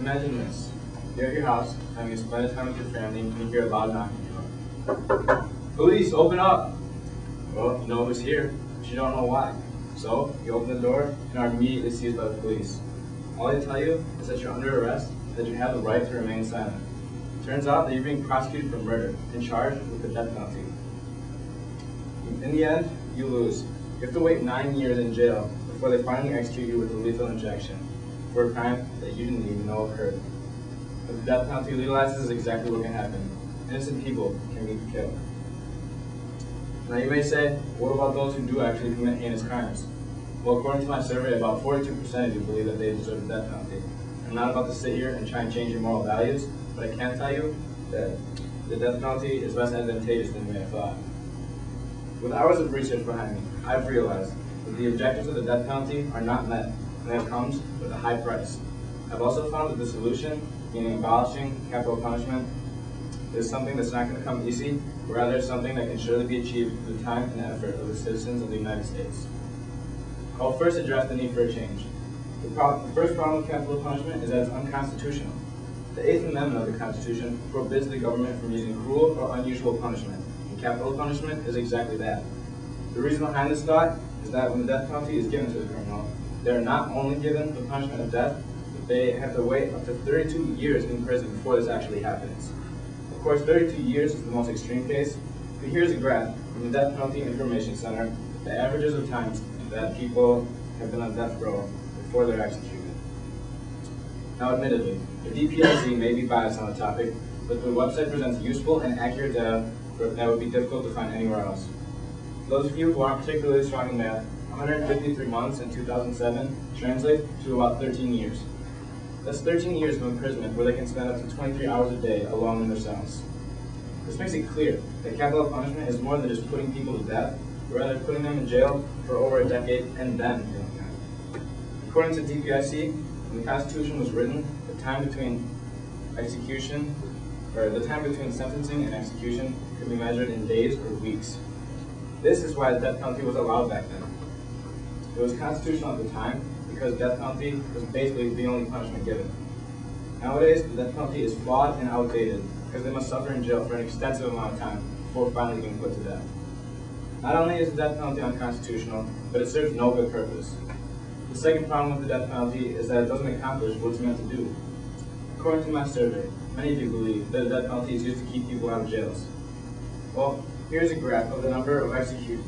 Imagine this. You're at your house, having a splendid time with your family, and you hear a loud knocking at your door. Police, open up! Well, you know who's here, but you don't know why. So, you open the door and are immediately seized by the police. All they tell you is that you're under arrest and that you have the right to remain silent. Turns out that you're being prosecuted for murder and charged with the death penalty. In the end, you lose. You have to wait 9 years in jail before they finally execute you with a lethal injection for a crime that you didn't even know occurred. If the death penalty legalizes, is exactly what can happen. Innocent people can be killed. Now you may say, what about those who do actually commit heinous crimes? Well, according to my survey, about 42% of you believe that they deserve the death penalty. I'm not about to sit here and try and change your moral values, but I can tell you that the death penalty is less advantageous than you may have thought. With hours of research behind me, I've realized that the objectives of the death penalty are not met, and that comes with a high price. I've also found that the solution, meaning abolishing capital punishment, is something that's not going to come easy, but rather something that can surely be achieved through the time and effort of the citizens of the United States. I'll first address the need for a change. The first problem with capital punishment is that it's unconstitutional. The 8th Amendment of the Constitution forbids the government from using cruel or unusual punishment, and capital punishment is exactly that. The reason behind this thought is that when the death penalty is given to the criminal, they are not only given the punishment of death, but they have to wait up to 32 years in prison before this actually happens. Of course, 32 years is the most extreme case, but here's a graph from the Death Penalty Information Center, the averages of times that people have been on death row before they're executed. Now, admittedly, the DPIC may be biased on the topic, but the website presents useful and accurate data that would be difficult to find anywhere else. For those of you who aren't particularly strong in math, 153 months in 2007 translates to about 13 years. That's 13 years of imprisonment where they can spend up to 23 hours a day alone in their cells. This makes it clear that capital punishment is more than just putting people to death, but rather putting them in jail for over a decade and then killing them. According to DPIC, when the Constitution was written, the time between sentencing and execution could be measured in days or weeks. This is why the death penalty was allowed back then. It was constitutional at the time because death penalty was basically the only punishment given. Nowadays, the death penalty is flawed and outdated because they must suffer in jail for an extensive amount of time before finally being put to death. Not only is the death penalty unconstitutional, but it serves no good purpose. The second problem with the death penalty is that it doesn't accomplish what it's meant to do. According to my survey, many of you believe that the death penalty is used to keep people out of jails. Well, here's a graph of the number of executions.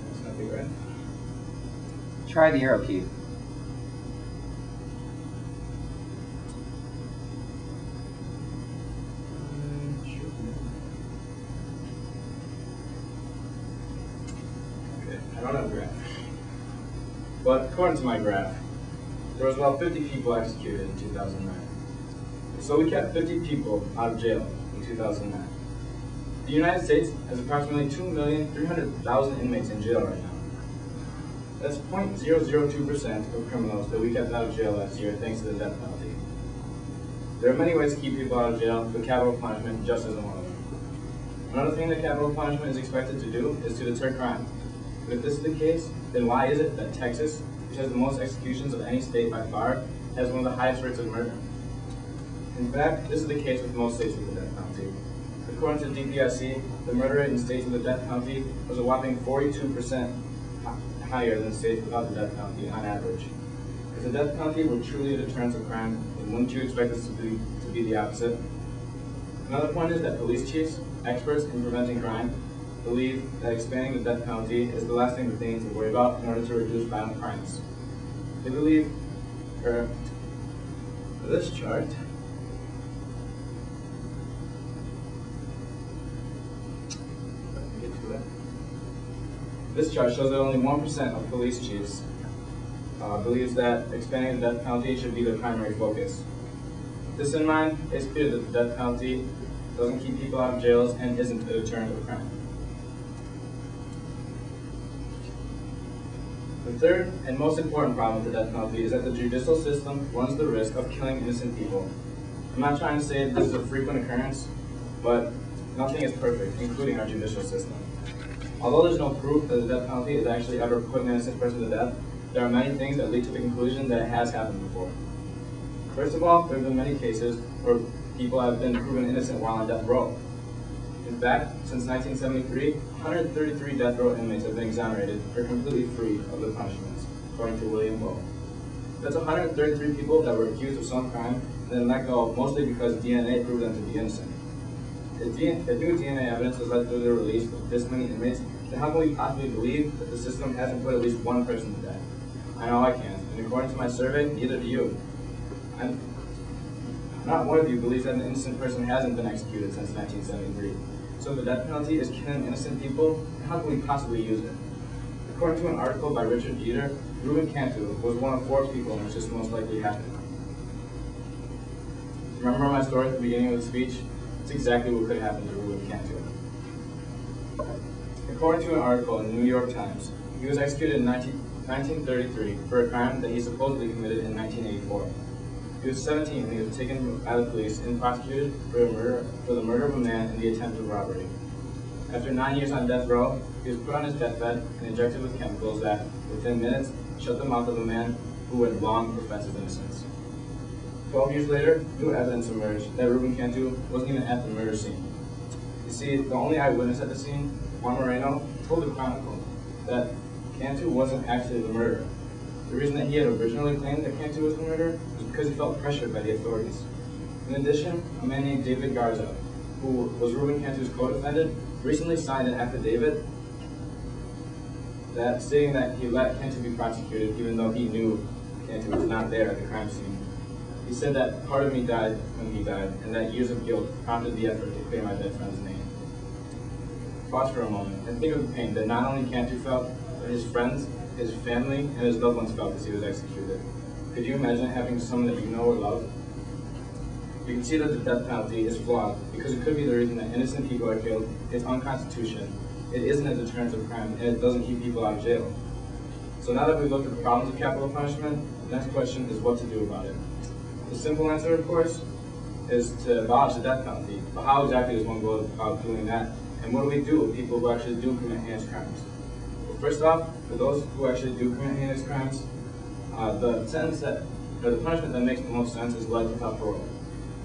That's not big, right? Try the arrow key. Okay, I don't have a graph. But according to my graph, there was about 50 people executed in 2009. So we kept 50 people out of jail in 2009. The United States has approximately 2,300,000 inmates in jail right now. That's 0.002% of criminals that we kept out of jail last year thanks to the death penalty. There are many ways to keep people out of jail, but capital punishment just isn't one of them. Another thing that capital punishment is expected to do is to deter crime. But if this is the case, then why is it that Texas, which has the most executions of any state by far, has one of the highest rates of murder? In fact, this is the case with most states with the death penalty. According to DPIC, the murder rate in states with the death penalty was a whopping 42% higher than states without the death penalty on average. If the death penalty were truly a deterrence of crime, then wouldn't you expect this to be the opposite? Another point is that police chiefs, experts in preventing crime, believe that expanding the death penalty is the last thing that they need to worry about in order to reduce violent crimes. They believe, for this chart, this chart shows that only 1% of police chiefs believes that expanding the death penalty should be their primary focus. With this in mind, it's clear that the death penalty doesn't keep people out of jails and isn't a deterrent of crime. The third and most important problem with the death penalty is that the judicial system runs the risk of killing innocent people. I'm not trying to say that this is a frequent occurrence, but nothing is perfect, including our judicial system. Although there's no proof that the death penalty has actually ever put an innocent person to death, there are many things that lead to the conclusion that it has happened before. First of all, there have been many cases where people have been proven innocent while on death row. In fact, since 1973, 133 death row inmates have been exonerated or completely free of the punishments, according to William Lowe. That's 133 people that were accused of some crime and then let go mostly because DNA proved them to be innocent. If new DNA evidence has led to the release of this many inmates, then how can we possibly believe that the system hasn't put at least one person to death? I know I can't, and according to my survey, neither do you. Not one of you believes that an innocent person hasn't been executed since 1973. So if the death penalty is killing innocent people, how can we possibly use it? According to an article by Richard Jeter, Reuben Cantu was one of 4 people in which this most likely happened. Remember my story at the beginning of the speech? It's exactly what could happen to Reuben Cantu. According to an article in the New York Times, he was executed in 1933 for a crime that he supposedly committed in 1984. He was 17 when he was taken by the police and prosecuted for the murder of a man in the attempted robbery. After 9 years on death row, he was put on his deathbed and injected with chemicals that, within minutes, shut the mouth of a man who had long professed his innocence. 12 years later, new evidence emerged that Reuben Cantu wasn't even at the murder scene. You see, the only eyewitness at the scene, Juan Moreno, told the Chronicle that Cantu wasn't actually the murderer. The reason that he had originally claimed that Cantu was the murderer was because he felt pressured by the authorities. In addition, a man named David Garza, who was Reuben Cantu's co-defendant, recently signed an affidavit stating that he let Cantu be prosecuted even though he knew Cantu was not there at the crime scene. He said that part of me died when he died, and that years of guilt prompted the effort to clear my dead friend's name. Pause for a moment and think of the pain that not only Cantu felt, but his friends, his family, and his loved ones felt as he was executed. Could you imagine having someone that you know or love? You can see that the death penalty is flawed because it could be the reason that innocent people are killed. It's unconstitutional. It isn't a deterrent of crime, and it doesn't keep people out of jail. So now that we've looked at the problems of capital punishment, the next question is what to do about it. The simple answer, of course, is to abolish the death penalty. But how exactly does one go about doing that? And what do we do with people who actually do commit heinous crimes? Well, first off, for those who actually do commit heinous crimes, the punishment that makes the most sense is life without parole.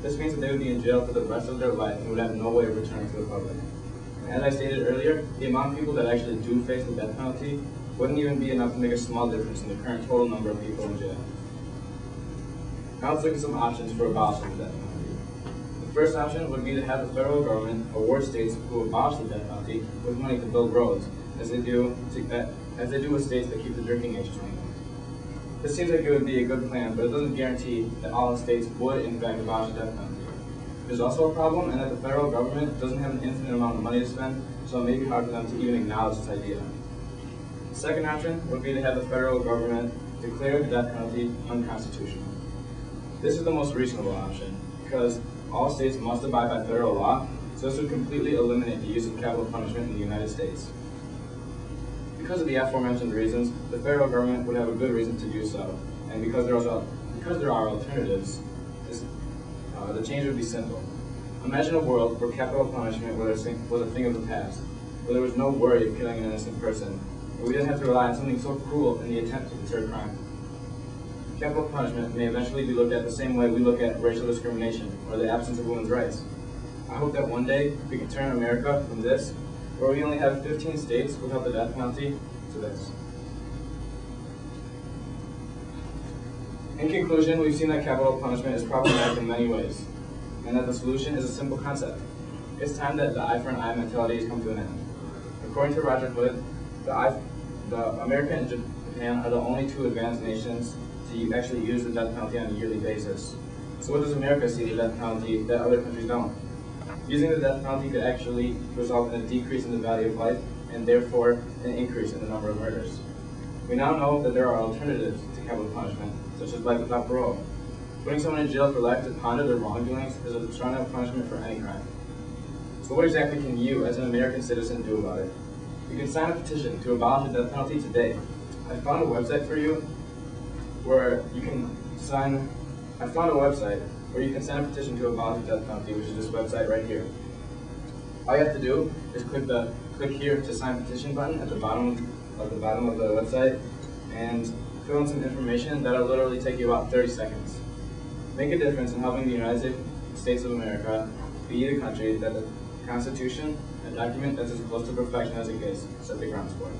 This means that they would be in jail for the rest of their life and would have no way of returning to the public. And as I stated earlier, the amount of people that actually do face the death penalty wouldn't even be enough to make a small difference in the current total number of people in jail. Now let's look at some options for abolishing the death penalty. The first option would be to have the federal government award states who abolish the death penalty with money to build roads, as they do with states that keep the drinking age 21. This seems like it would be a good plan, but it doesn't guarantee that all states would in fact abolish the death penalty. There's also a problem in that the federal government doesn't have an infinite amount of money to spend, so it may be hard for them to even acknowledge this idea. The second option would be to have the federal government declare the death penalty unconstitutional. This is the most reasonable option, because all states must abide by federal law, so this would completely eliminate the use of capital punishment in the United States. Because of the aforementioned reasons, the federal government would have a good reason to do so, and because there are alternatives, the change would be simple. Imagine a world where capital punishment was a thing of the past, where there was no worry of killing an innocent person, where we didn't have to rely on something so cruel in the attempt to deter crime. Capital punishment may eventually be looked at the same way we look at racial discrimination or the absence of women's rights. I hope that one day we can turn America from this, where we only have 15 states without the death penalty, to this. In conclusion, we've seen that capital punishment is problematic in many ways, and that the solution is a simple concept. It's time that the eye for an eye mentality has come to an end. According to Roger Hood, America and Japan are the only 2 advanced nations to actually use the death penalty on a yearly basis. So what does America see the death penalty that other countries don't? Using the death penalty could actually result in a decrease in the value of life, and therefore an increase in the number of murders. We now know that there are alternatives to capital punishment, such as life without parole. Putting someone in jail for life to ponder their wrongdoings is a strong enough punishment for any crime. So what exactly can you, as an American citizen, do about it? You can sign a petition to abolish the death penalty today. I found a website for you where you can sign a petition to abolish the death penalty, which is this website right here. All you have to do is click here to sign petition button at the bottom of the website and fill in some information that'll literally take you about 30 seconds. Make a difference in helping the United States of America be the country that the Constitution, a document that's as close to perfection as it gets, set the grounds for.